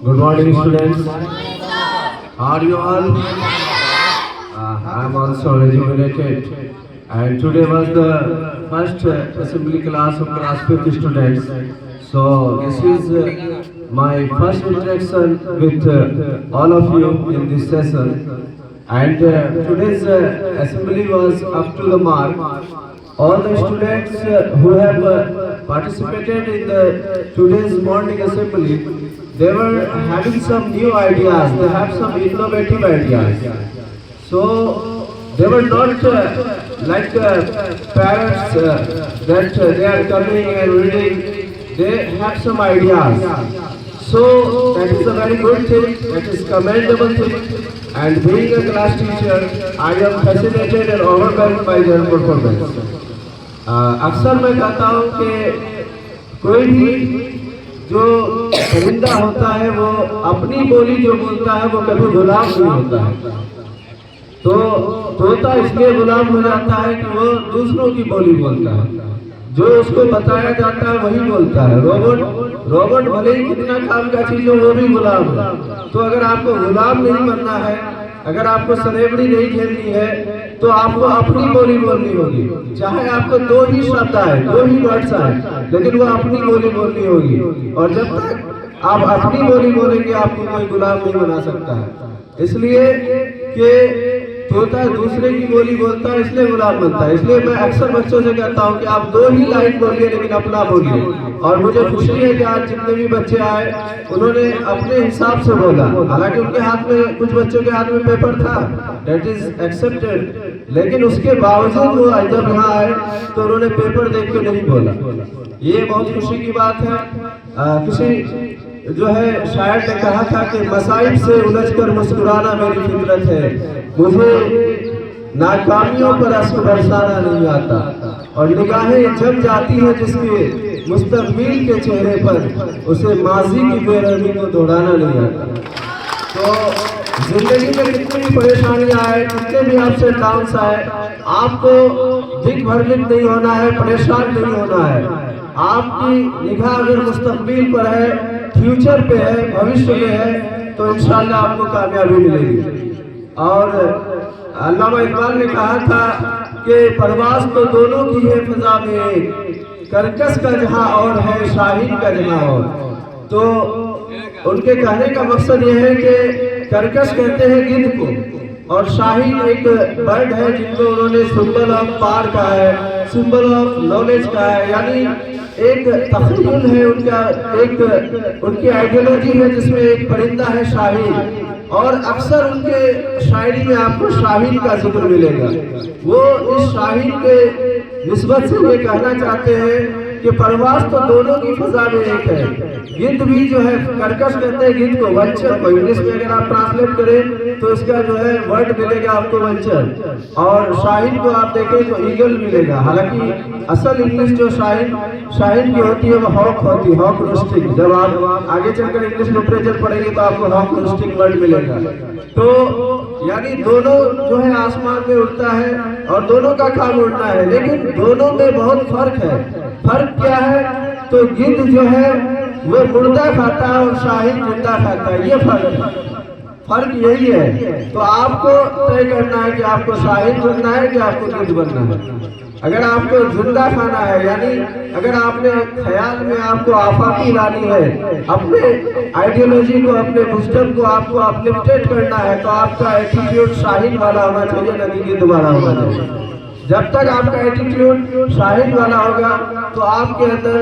Good morning, students. How are you all? I am also rejuvenated. And today was the first assembly class of class 5th students. So this is my first interaction with all of you in this session. And today's assembly was up to the mark. All the students who have participated in the today's morning assembly, they were having some new ideas. They have some innovative ideas. So they were not like parents that they are coming and reading. They have some ideas. So that is a very good thing. That is commendable thing. And being a class teacher, I am fascinated and overwhelmed by their performance. अक्सर मैं कहता हूँ कि कोई भी जो परिंदा होता है वो अपनी बोली जो बोलता है वो कभी गुलाम नहीं होता है। तो तोता इसलिए गुलाम हो जाता है कि वो दूसरों की बोली बोलता है, जो उसको बताया जाता है वही बोलता है। रोबोट भले ही कितना काम का चीज हो वो भी गुलाम है। तो अगर आपको गुलाम नहीं बनना है, अगर आपको सलेवड़ी नहीं खेलनी है, तो आपको अपनी बोली बोलनी होगी। चाहे आपको दो ही शब्द आए, दो ही वर्ड्स आए, लेकिन वो अपनी बोली बोलनी होगी। और जब तक आप अपनी बोली बोलेंगे आपको कोई गुलाम नहीं बना सकता है। इसलिए कि तोता दूसरे की बोली बोलता है इसलिए गुलाम बनता है। इसलिए मैं अक्सर बच्चों से कहता हूँ कि आप दो ही लाइन बोलिए लेकिन अपना बोलिए। और मुझे खुशी है कि आज जितने भी बच्चे आए उन्होंने अपने हिसाब से बोला। हालांकि उनके हाथ में, कुछ बच्चों के हाथ में पेपर था, दैट इज एक्सेप्टेड, लेकिन उसके बावजूद वो जब यहाँ आए तो उन्होंने पेपर देख के नहीं बोला। ये बहुत खुशी की बात है। किसी जो है शायर ने कहा था कि मसाइब से उलझकर मुस्कुराना मेरी फितरत है, मुझे नाकामियों पर अश्क बरसाना नहीं आता। और निगाहें जम जाती है जिसके मुस्तकबिल के चेहरे पर, उसे माजी की बेरहमी को दौड़ाना नहीं आता। तो जिंदगी में कितनी भी परेशानियां आए, कितने भी आपसे डाउन्स आए, आपको दिक भ्रमित नहीं होना है, परेशान नहीं होना है। आपकी निगाह अगर मुस्तकबिल पर है, फ्यूचर पे है, भविष्य में है, तो इंशाअल्लाह आपको कामयाबी मिलेगी। और अल्लामा इकबाल ने कहा था कि परवाज़ तो दोनों की है फिजा में, करकस का जहां और है शाहीन का जहां और। तो उनके कहने का मकसद यह है कि करकस कहते हैं गिद्ध को, और शाहीन एक बर्ड है जिनको उन्होंने सिंबल ऑफ पार कहा है, सिंबल ऑफ नॉलेज कहा है। यानी एक तखय्युल है उनका, एक उनकी आइडियोलॉजी है जिसमें एक परिंदा है शाहीन। और अक्सर उनके शायरी में आपको शाहीन का जिक्र मिलेगा। वो इस शाहीन के निस्बत से ये कहना चाहते हैं कि परवाज़ तो दोनों की फिजा में एक है। गिद्ध भी जो है, करकश कहते हैं गिद्ध को, वंचर को। इंग्लिश में अगर आप ट्रांसलेट करें तो इसका जो है वर्ड मिलेगा आपको वंचर, और शाहीन को आप देखें तो ईगल मिलेगा। हालांकि असल इंग्लिश जो शाहीन की होती है वो हॉक होती है, हॉक रोस्टिंग। जब आप आगे चलकर इंग्लिश लिटरेचर पढ़ेंगे तो आपको हॉक रोस्टिंग वर्ड मिलेगा। तो यानी दोनों जो है आसमान में उड़ता है और दोनों का काम उड़ना है, लेकिन दोनों में बहुत फर्क है। फर्क क्या है? तो गिद्ध जो है वो मुर्दा खाता है और शाहीन जिंदा खाता है, ये फर्क यही है। तो आपको तय करना है कि आपको शाहीन बनना है कि आपको गिद्ध बनना है। अगर आपको जिंदा खाना है, यानी अगर आपने ख्याल में आपको आफाकी लानी है, अपने आइडियोलॉजी को, अपने विजडम को आपको अपलिफ्टेड करना है, तो आपका एटीट्यूड शाहीन वाला होना चाहिए, न कि गिद्ध वाला होना चाहिए। जब तक आपका एटीट्यूड शाहीन वाला होगा तो आपके अंदर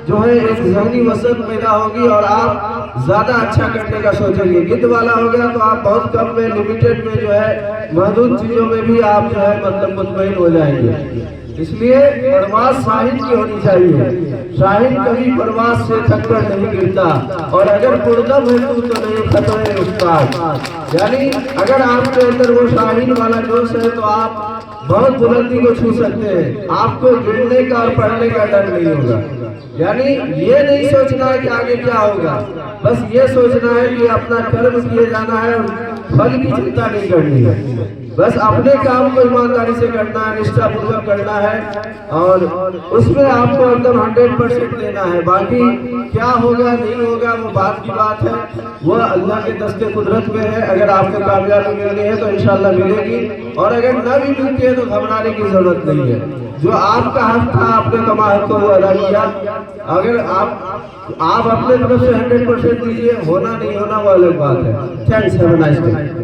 जो है एक ज़हनी वसत पैदा होगी और आप ज़्यादा अच्छा करने का सोचेंगे। गिद्ध वाला हो गया तो आप बहुत कम में, लिमिटेड में जो है, महदूद चीज़ों में भी आप जो है मतलब मुतमईन हो जाएंगे। इसलिए परवाज़ शाहीन की होनी चाहिए। शाहीन कभी परवाज़ से थककर नहीं गिरता, और अगर पुरदम है तो नहीं खतरे उस्ताद। यानी अगर आपके अंदर वो शाहीन वाला जोश है तो आप बहुत बुलंदी को छू सकते हैं। आपको गिरने का और पढ़ने का डर नहीं होगा। यानी ये नहीं सोचना है कि आगे क्या होगा, बस ये सोचना है कि अपना कर्म किए जाना है और फल की चिंता नहीं करनी है। بس اپنے کام کو ایمانداری سے کرنا ہے، نشٹھا پوروک کرنا ہے، اور اس میں آپ کو ایک دم 100% دینا ہے. باقی کیا ہوگا نہیں ہوگا وہ بات کی بات ہے، وہ اللہ کے دست قدرت میں ہے. اگر آپ کو کامیابی ملنی ہے تو انشاءاللہ ملے گی، اور اگر نہ بھی ملتی ہے تو گھبرانے کی ضرورت نہیں ہے. جو آپ کا حق تھا آپ نے کما حق کو وہ ادا کیا. اگر آپ اپنے طرف سے 100% دیجیے، ہونا نہیں ہونا وہ الگ بات ہے. Thanks, have a nice day.